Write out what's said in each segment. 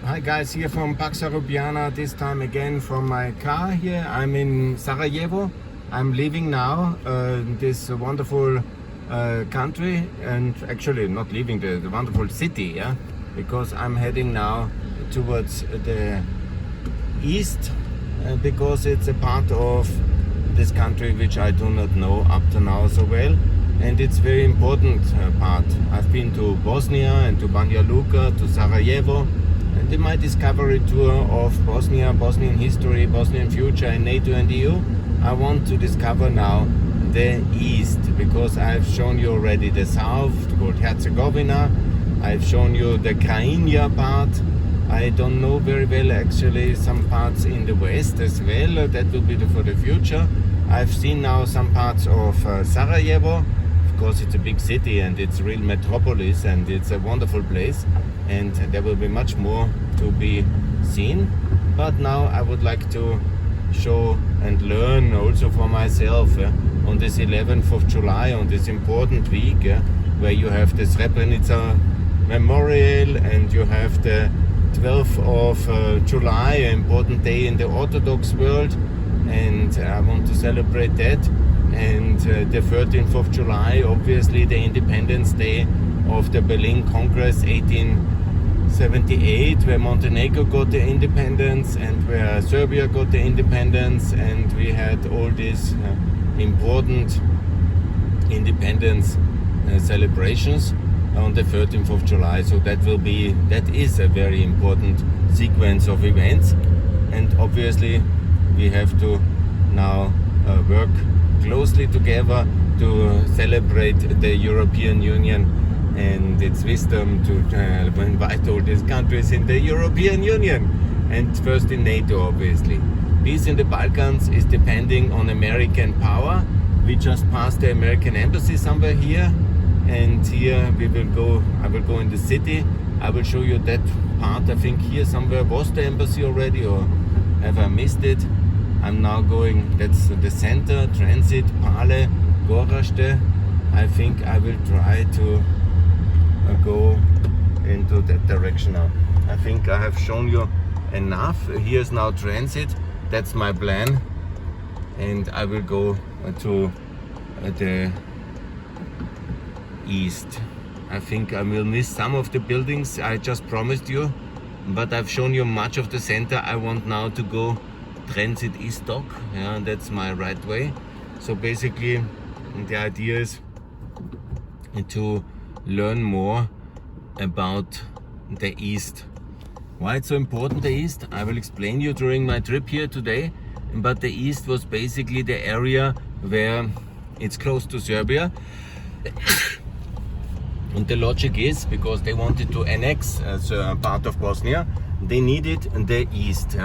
Hi guys, here from Paxa Ljubljana, this time again from my car here. I'm in Sarajevo. I'm leaving now this wonderful country, and actually not leaving the wonderful city, yeah, because I'm heading now towards the east because it's a part of this country which I do not know up to now so well, and it's very important part. I've been to Bosnia and to Banja Luka, to Sarajevo. And in my discovery tour of Bosnia, Bosnian history, Bosnian future in NATO and EU, I want to discover now the east, because I've shown you already the south, called Herzegovina. I've shown you the Krajina part. I don't know very well actually some parts in the west as well. That will be for the future. I've seen now some parts of Sarajevo. Of course, it's a big city and it's a real metropolis and it's a wonderful place, and there will be much more to be seen. But now I would like to show and learn also for myself on this 11th of July, on this important week where you have the Srebrenica Memorial and you have the 12th of July, an important day in the Orthodox world, and I want to celebrate that. And the 13th of July, obviously the Independence Day of the Berlin Congress 1878, where Montenegro got the independence and where Serbia got the independence, and we had all these important independence celebrations on the 13th of July. So that is a very important sequence of events, and obviously we have to now work closely together to celebrate the European Union and its wisdom to invite all these countries in the European Union, and first in NATO, obviously. Peace in the Balkans is depending on American power. We just passed the American embassy somewhere here, and here we will go. I will go in the city. I will show you that part. I think here somewhere was the embassy already, or have I missed it? I'm now going, that's the center, transit, Pale, Gorašte. I think I will try to go into that direction now. I think I have shown you enough. Here's now transit, that's my plan. And I will go to the east. I think I will miss some of the buildings I just promised you, but I've shown you much of the center. I want now to go transit Istok, yeah, that's my right way. So basically the idea is to learn more about the East. Why it's so important, the East, I will explain you during my trip here today. But the East was basically the area where it's close to Serbia. And the logic is, because they wanted to annex a part of Bosnia, they needed the East.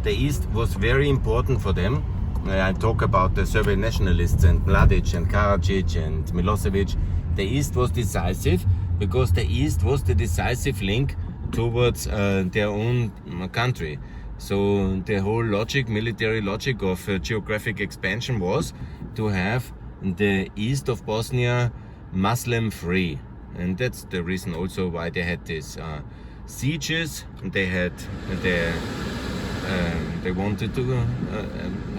The East was very important for them. I talk about the Serbian nationalists and Mladic and Karadzic and Milosevic. The East was decisive because the East was the decisive link towards their own country. So the whole logic, military logic of geographic expansion was to have the east of Bosnia Muslim free. And that's the reason also why they had these sieges. They had they wanted to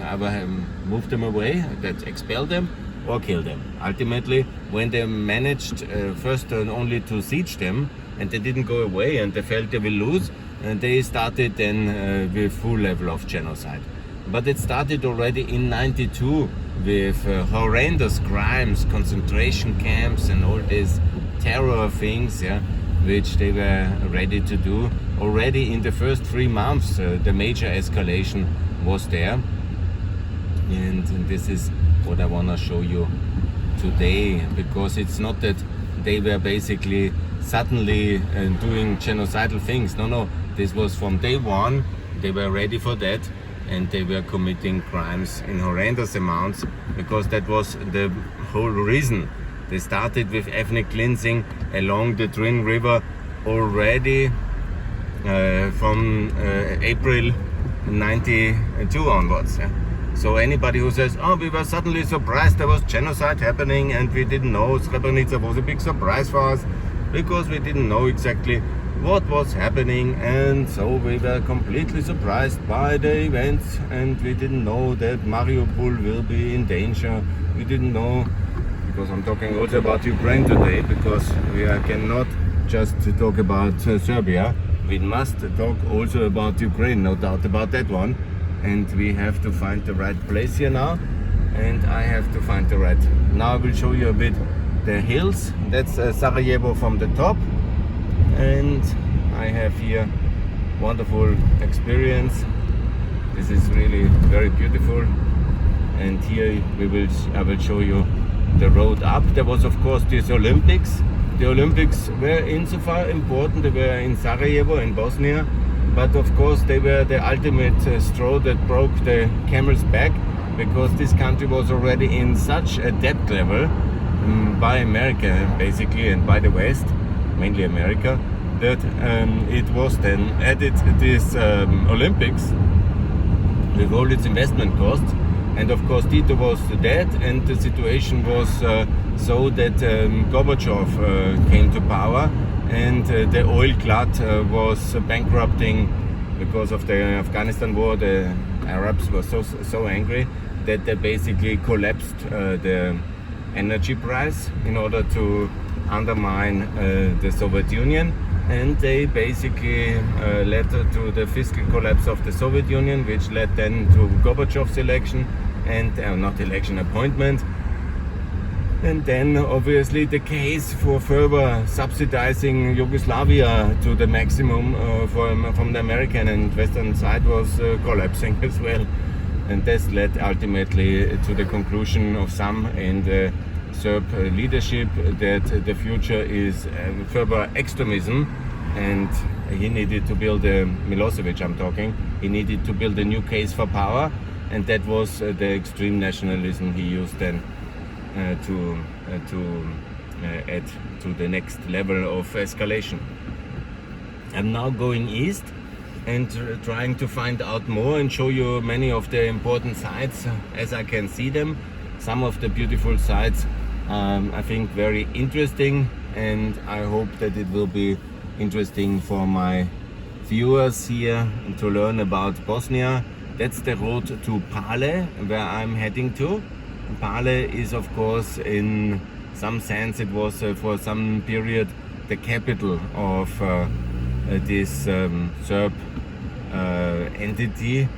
either move them away, that expel them, or kill them. Ultimately, when they managed first only to siege them, and they didn't go away, and they felt they will lose, and they started then with full level of genocide. But it started already in '92 with horrendous crimes, concentration camps, and all these terror things, yeah, which they were ready to do. Already in the first 3 months, the major escalation was there. And this is what I want to show you today, because it's not that they were basically suddenly doing genocidal things. No, this was from day one. They were ready for that, and they were committing crimes in horrendous amounts, because that was the whole reason. They started with ethnic cleansing along the Drin River already from April 92 onwards. Yeah? So anybody who says, oh, we were suddenly surprised there was genocide happening and we didn't know, Srebrenica was a big surprise for us, because we didn't know exactly what was happening, and so we were completely surprised by the events, and we didn't know that Mariupol will be in danger. We didn't know, because I'm talking also about Ukraine today, because we cannot just talk about Serbia. We must talk also about Ukraine, no doubt about that one. And we have to find the right place here now, and I have to find the right. Now I will show you a bit the hills. That's Sarajevo from the top, and I have here wonderful experience. This is really very beautiful, and here I will show you the road up. There was of course this Olympics. The Olympics were insofar important. They were in Sarajevo in Bosnia, but of course they were the ultimate straw that broke the camel's back, because this country was already in such a debt level by America basically, and by the West, mainly America, that it was then added this Olympics with all its investment costs. And of course Tito was dead, and the situation was so that Gorbachev came to power, and the oil glut was bankrupting because of the Afghanistan war. The Arabs were so angry that they basically collapsed the energy price in order to undermine the Soviet Union, and they basically led to the fiscal collapse of the Soviet Union, which led then to Gorbachev's election, and not election, appointment. And then obviously the case for further subsidizing Yugoslavia to the maximum from the American and Western side was collapsing as well. And this led ultimately to the conclusion of some in the Serb leadership that the future is further extremism, and he needed to build Milosevic, I'm talking, he needed to build a new case for power, and that was the extreme nationalism he used then to add to the next level of escalation. I'm now going east and trying to find out more and show you many of the important sites as I can see them. Some of the beautiful sites I think very interesting, and I hope that it will be interesting for my viewers here to learn about Bosnia. That's the road to Pale, where I'm heading to. Pale is of course, in some sense, it was for some period the capital of this Serb entity.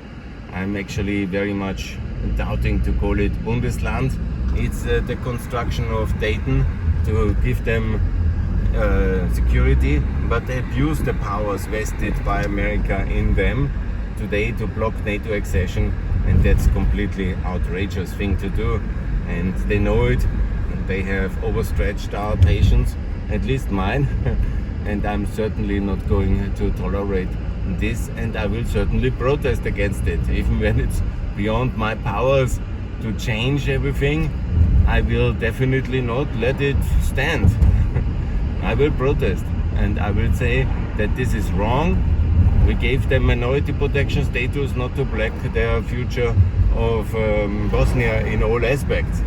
I'm actually very much doubting to call it Bundesland. It's the construction of Dayton to give them security, but they abuse the powers vested by America in them today to block NATO accession, and that's completely outrageous thing to do, and they know it, and they have overstretched our patience, at least mine, and I'm certainly not going to tolerate this, and I will certainly protest against it, even when it's beyond my powers to change everything. I will definitely not let it stand. I will protest, and I will say that this is wrong. We gave them minority protection status not to block their future of Bosnia in all aspects,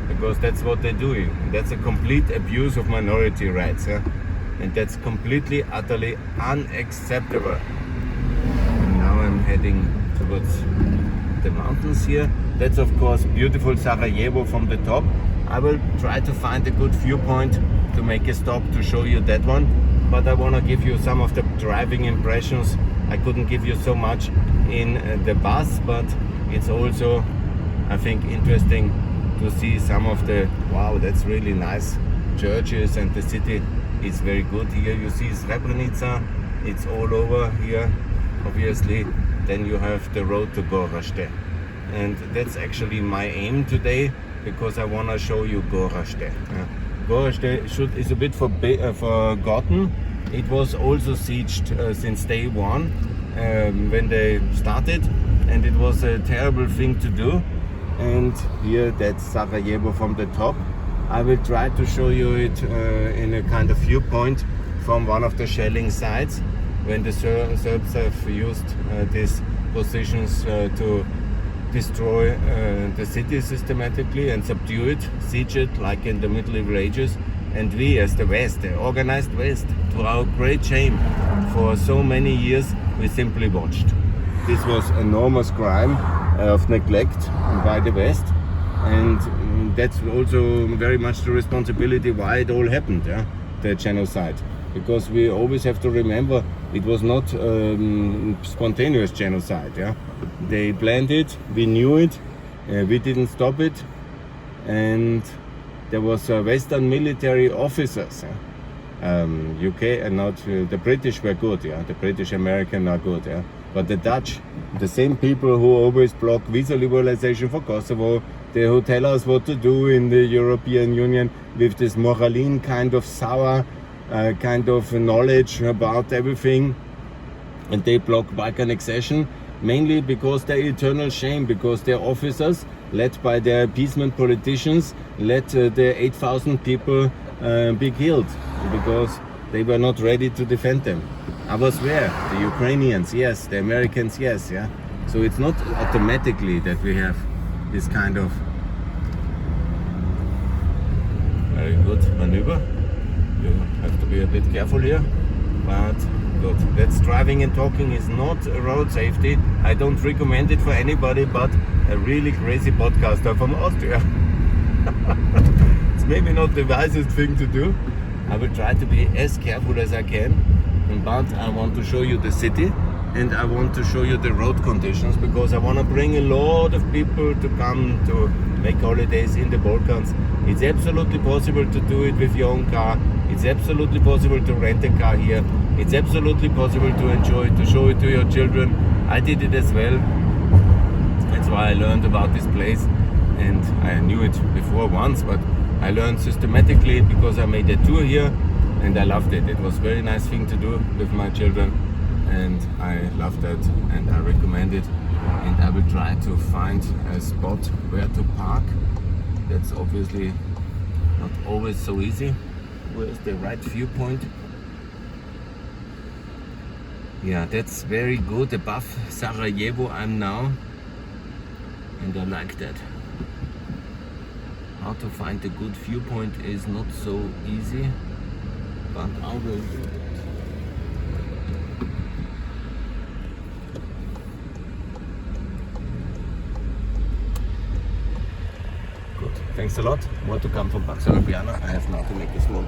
because that's what they're doing. That's a complete abuse of minority rights, and that's completely, utterly unacceptable. And now I'm heading towards the mountains here. That's of course beautiful Sarajevo from the top. I will try to find a good viewpoint to make a stop to show you that one, but I want to give you some of the driving impressions. I couldn't give you so much in the bus, but it's also, I think, interesting to see some of the, wow, that's really nice churches, and the city is very good. Here you see Srebrenica, it's all over here, obviously. Then you have the road to Gorazde, and that's actually my aim today, because I want to show you Gorazde. Gorazde is a bit forgotten. It was also sieged since day one when they started, and it was a terrible thing to do. And here, that's Sarajevo from the top. I will try to show you it in a kind of viewpoint from one of the shelling sites, when the Serbs have used these positions to destroy the city systematically and subdue it, siege it, like in the Middle Ages. And we as the West, the organized West, to our great shame, for so many years we simply watched. This was enormous crime of neglect by the West, and that's also very much the responsibility why it all happened, yeah? The genocide. Because we always have to remember it was not spontaneous genocide. Yeah? They planned it, we knew it, we didn't stop it, and there was Western military officers. UK and not the British were good, yeah. The British American are good, yeah. But the Dutch, the same people who always block visa liberalization for Kosovo, they who tell us what to do in the European Union with this Moraline kind of sour kind of knowledge about everything, and they block Balkan accession mainly because their eternal shame, because their officers, led by their appeasement politicians, let the 8,000 people be killed because they were not ready to defend them. Others were, the Ukrainians, yes, the Americans, yes, yeah. So it's not automatically that we have this kind of very good maneuver. You have to be a bit careful here, but good. That's driving and talking is not road safety. I don't recommend it for anybody, but a really crazy podcaster from Austria. It's maybe not the wisest thing to do. I will try to be as careful as I can, but I want to show you the city and I want to show you the road conditions, because I want to bring a lot of people to come to make holidays in the Balkans. It's absolutely possible to do it with your own car. It's absolutely possible to rent a car here. It's absolutely possible to enjoy it, to show it to your children. I did it as well. That's why I learned about this place, and I knew it before once, but I learned systematically because I made a tour here and I loved it. It was a very nice thing to do with my children, and I loved that and I recommend it. And I will try to find a spot where to park. That's obviously not always so easy. Where's the right viewpoint? Yeah, that's very good. Above Sarajevo I'm now, and I like that. How to find a good viewpoint is not so easy, but I will do it. Good. Thanks a lot. More to come from Sarajevo. I have now to make a small